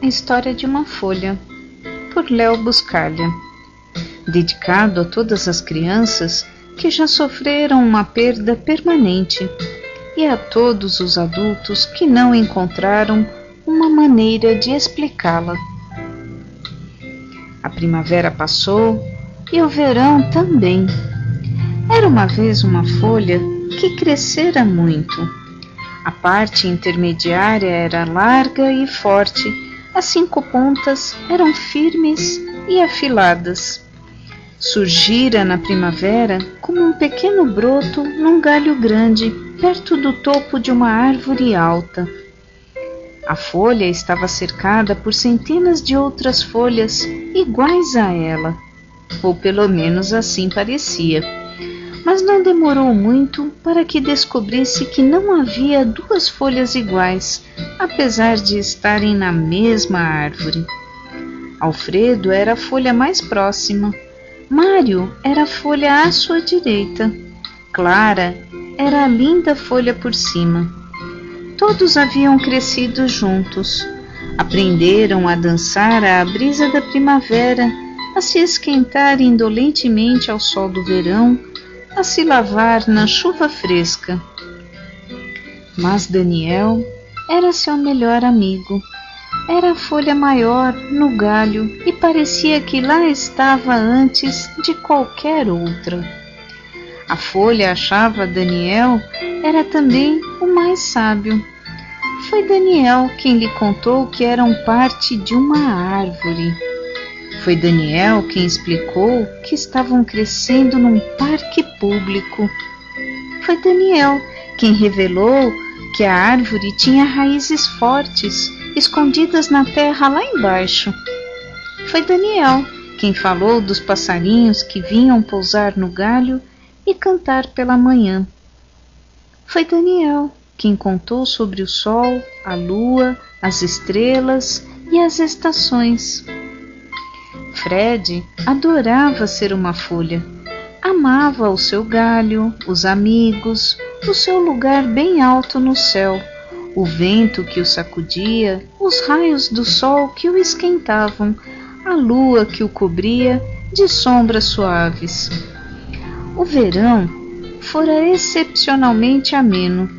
A História de uma Folha, por Léo Buscaglia, dedicado a todas as crianças que já sofreram uma perda permanente e a todos os adultos que não encontraram uma maneira de explicá-la. A primavera passou e o verão também. Era uma vez uma folha que crescera muito. A parte intermediária era larga e forte, as 5 pontas eram firmes e afiladas. Surgira na primavera como um pequeno broto num galho grande, perto do topo de uma árvore alta. A folha estava cercada por centenas de outras folhas iguais a ela, ou pelo menos assim parecia. Mas não demorou muito para que descobrisse que não havia 2 folhas iguais, apesar de estarem na mesma árvore. Alfredo era a folha mais próxima, Mário era a folha à sua direita, Clara era a linda folha por cima. Todos haviam crescido juntos, aprenderam a dançar à brisa da primavera, a se esquentar indolentemente ao sol do verão, a se lavar na chuva fresca. Mas Daniel era seu melhor amigo. Era a folha maior no galho e parecia que lá estava antes de qualquer outra. A folha achava Daniel era também o mais sábio. Foi Daniel quem lhe contou que eram parte de uma árvore. Foi Daniel quem explicou que estavam crescendo num parque público. Foi Daniel quem revelou que a árvore tinha raízes fortes, escondidas na terra lá embaixo. Foi Daniel quem falou dos passarinhos que vinham pousar no galho e cantar pela manhã. Foi Daniel quem contou sobre o sol, a lua, as estrelas e as estações. Fred adorava ser uma folha. Amava o seu galho, os amigos, o seu lugar bem alto no céu, o vento que o sacudia, os raios do sol que o esquentavam, a lua que o cobria de sombras suaves. O verão fora excepcionalmente ameno.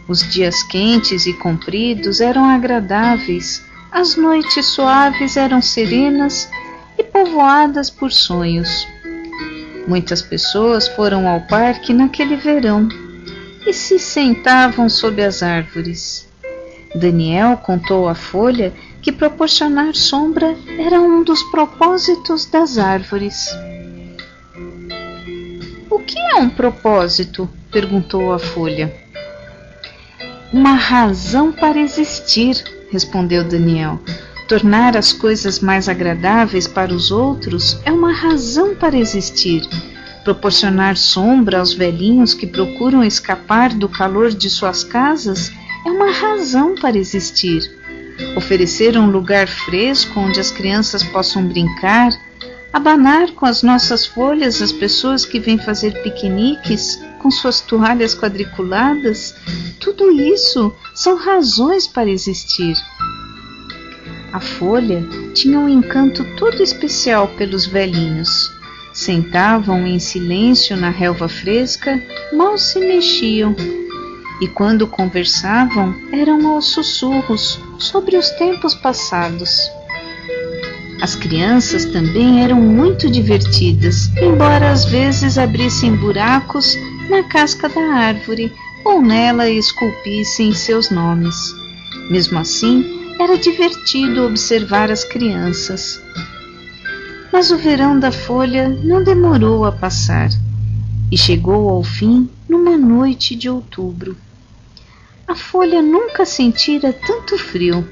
Os dias quentes e compridos eram agradáveis, as noites suaves eram serenas e povoadas por sonhos. Muitas pessoas foram ao parque naquele verão e se sentavam sob as árvores. Daniel contou à folha que proporcionar sombra era um dos propósitos das árvores. O que é um propósito? Perguntou a folha. Uma razão para existir, respondeu Daniel. Tornar as coisas mais agradáveis para os outros é uma razão para existir. Proporcionar sombra aos velhinhos que procuram escapar do calor de suas casas é uma razão para existir. Oferecer um lugar fresco onde as crianças possam brincar, abanar com as nossas folhas as pessoas que vêm fazer piqueniques com suas toalhas quadriculadas, tudo isso são razões para existir. A folha tinha um encanto todo especial pelos velhinhos. Sentavam em silêncio na relva fresca, mal se mexiam, e quando conversavam eram aos sussurros sobre os tempos passados. As crianças também eram muito divertidas, embora às vezes abrissem buracos na casca da árvore ou nela esculpissem seus nomes. Mesmo assim, era divertido observar as crianças. Mas o verão da folha não demorou a passar e chegou ao fim numa noite de outubro. A folha nunca sentira tanto frio.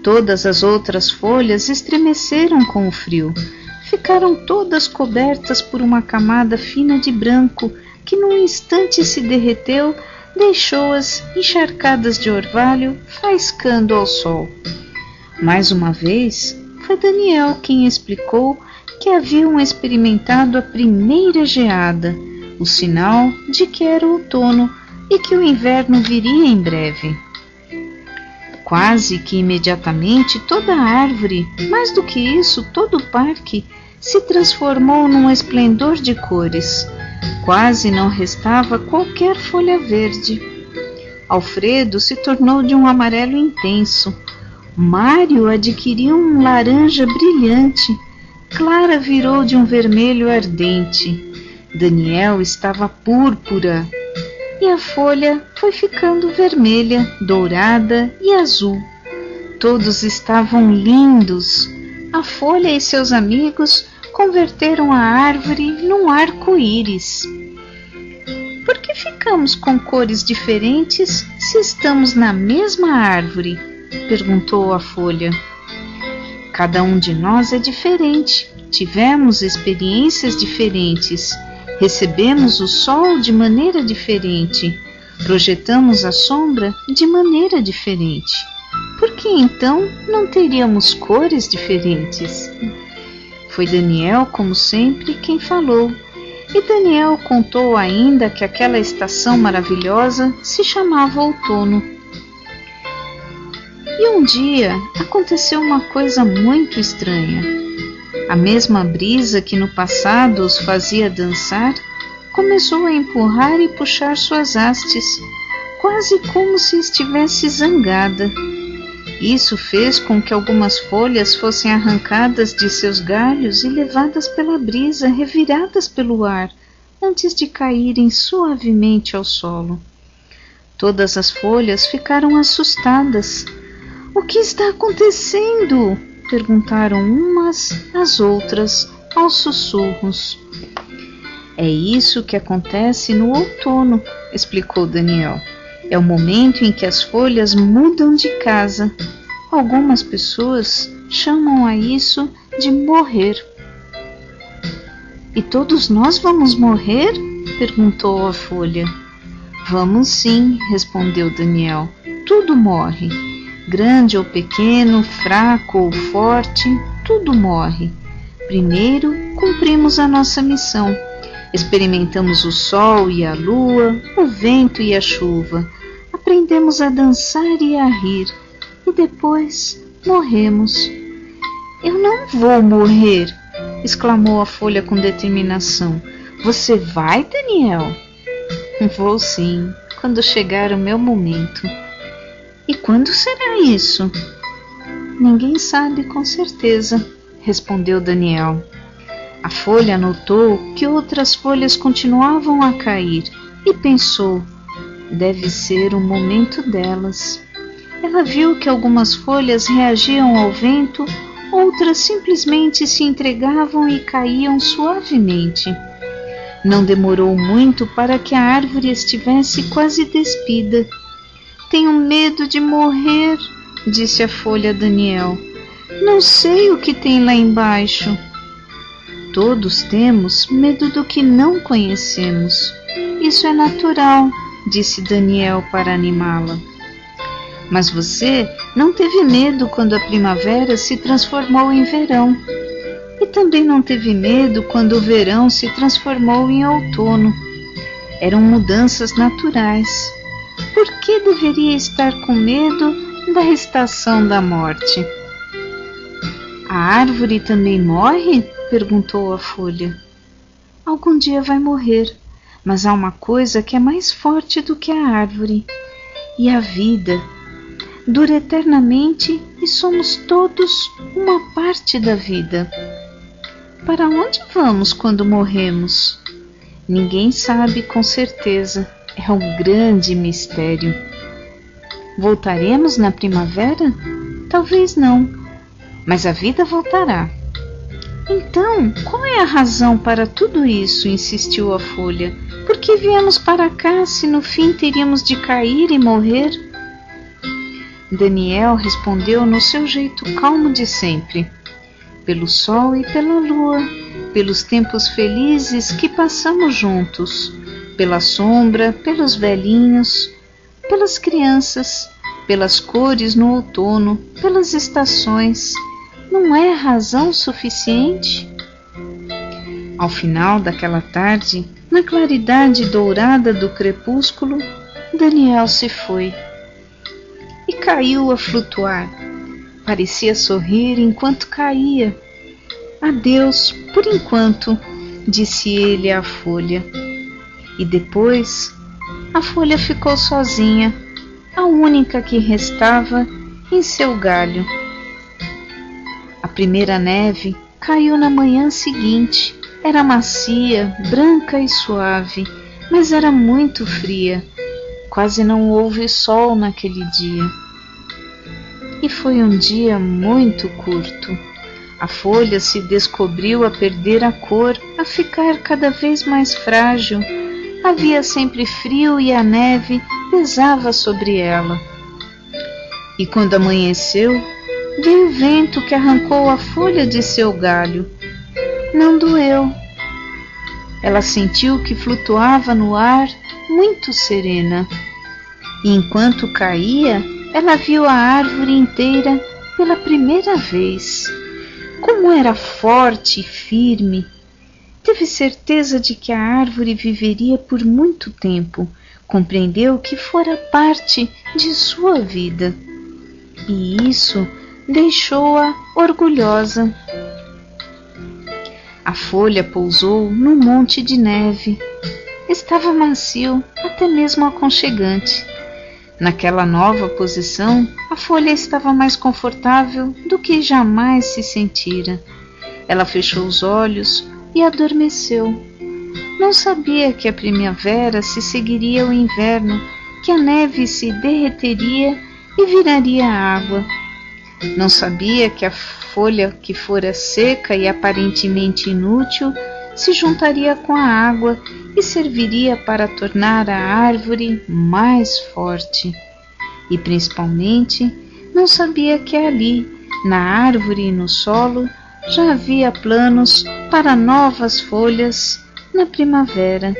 Todas as outras folhas estremeceram com o frio. Ficaram todas cobertas por uma camada fina de branco que num instante se derreteu, deixou-as encharcadas de orvalho, faiscando ao sol. Mais uma vez, foi Daniel quem explicou que haviam experimentado a primeira geada, o sinal de que era outono e que o inverno viria em breve. Quase que imediatamente toda a árvore, mais do que isso, todo o parque, se transformou num esplendor de cores. Quase não restava qualquer folha verde. Alfredo se tornou de um amarelo intenso. Mário adquiriu um laranja brilhante. Clara virou de um vermelho ardente. Daniel estava púrpura. E a folha foi ficando vermelha, dourada e azul. Todos estavam lindos. A folha e seus amigos converteram a árvore num arco-íris. Por que ficamos com cores diferentes se estamos na mesma árvore? Perguntou a folha. Cada um de nós é diferente. Tivemos experiências diferentes. Recebemos o sol de maneira diferente. Projetamos a sombra de maneira diferente. Por que então não teríamos cores diferentes? Foi Daniel, como sempre, quem falou. E Daniel contou ainda que aquela estação maravilhosa se chamava outono. E um dia aconteceu uma coisa muito estranha. A mesma brisa que no passado os fazia dançar começou a empurrar e puxar suas hastes, quase como se estivesse zangada. Isso fez com que algumas folhas fossem arrancadas de seus galhos e levadas pela brisa, reviradas pelo ar, antes de caírem suavemente ao solo. Todas as folhas ficaram assustadas. O que está acontecendo? Perguntaram umas às outras, aos sussurros. É isso que acontece no outono, explicou Daniel. É o momento em que as folhas mudam de casa. Algumas pessoas chamam a isso de morrer. E todos nós vamos morrer? Perguntou a folha. Vamos sim, respondeu Daniel. Tudo morre. Grande ou pequeno, fraco ou forte, tudo morre. Primeiro, cumprimos a nossa missão. Experimentamos o sol e a lua, o vento e a chuva. Aprendemos a dançar e a rir. E depois morremos. Eu não vou morrer, exclamou a folha com determinação. Você vai, Daniel? Vou sim, quando chegar o meu momento. E quando será isso? Ninguém sabe com certeza, respondeu Daniel. A folha notou que outras folhas continuavam a cair e pensou, deve ser o momento delas. Ela viu que algumas folhas reagiam ao vento, outras simplesmente se entregavam e caíam suavemente. Não demorou muito para que a árvore estivesse quase despida. Tenho medo de morrer, disse a folha a Daniel. Não sei o que tem lá embaixo. Todos temos medo do que não conhecemos. Isso é natural, disse Daniel para animá-la. Mas você não teve medo quando a primavera se transformou em verão. E também não teve medo quando o verão se transformou em outono. Eram mudanças naturais. Por que deveria estar com medo da estação da morte? A árvore também morre? Perguntou a folha. Algum dia vai morrer, mas há uma coisa que é mais forte do que a árvore. E a vida dura eternamente e somos todos uma parte da vida. Para onde vamos quando morremos? Ninguém sabe com certeza. É um grande mistério. Voltaremos na primavera? Talvez não, mas a vida voltará. Então, qual é a razão para tudo isso? Insistiu a folha. Por que viemos para cá se no fim teríamos de cair e morrer? Daniel respondeu no seu jeito calmo de sempre. Pelo sol e pela lua, pelos tempos felizes que passamos juntos, pela sombra, pelos velhinhos, pelas crianças, pelas cores no outono, pelas estações. Não é razão suficiente? Ao final daquela tarde, na claridade dourada do crepúsculo, Daniel se foi. e caiu a flutuar. Parecia sorrir enquanto caía. Adeus, por enquanto, disse ele à folha. E depois a folha ficou sozinha, a única que restava em seu galho. A primeira neve caiu na manhã seguinte. Era macia, branca e suave, mas era muito fria. Quase não houve sol naquele dia. E foi um dia muito curto. A folha se descobriu a perder a cor, a ficar cada vez mais frágil. Havia sempre frio e a neve pesava sobre ela. E quando amanheceu, veio o vento que arrancou a folha de seu galho. Não doeu. Ela sentiu que flutuava no ar muito serena. E enquanto caía, ela viu a árvore inteira pela primeira vez. Como era forte e firme! Teve certeza de que a árvore viveria por muito tempo. Compreendeu que fora parte de sua vida. E isso deixou-a orgulhosa. A folha pousou num monte de neve. Estava macio, até mesmo aconchegante. Naquela nova posição, a folha estava mais confortável do que jamais se sentira. Ela fechou os olhos e adormeceu. Não sabia que a primavera se seguiria ao inverno, que a neve se derreteria e viraria água. Não sabia que a folha que fora seca e aparentemente inútil se juntaria com a água e serviria para tornar a árvore mais forte. E principalmente não sabia que ali, na árvore e no solo, já havia planos para novas folhas na primavera.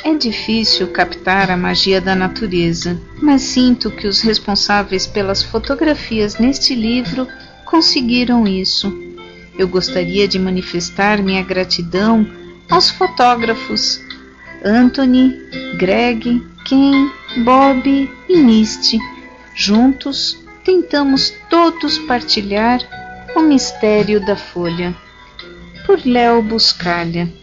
É difícil captar a magia da natureza, mas sinto que os responsáveis pelas fotografias neste livro conseguiram isso. Eu gostaria de manifestar minha gratidão aos fotógrafos Anthony, Greg, Ken, Bob e Misty. Juntos, tentamos todos partilhar o mistério da folha. Por Léo Buscaglia.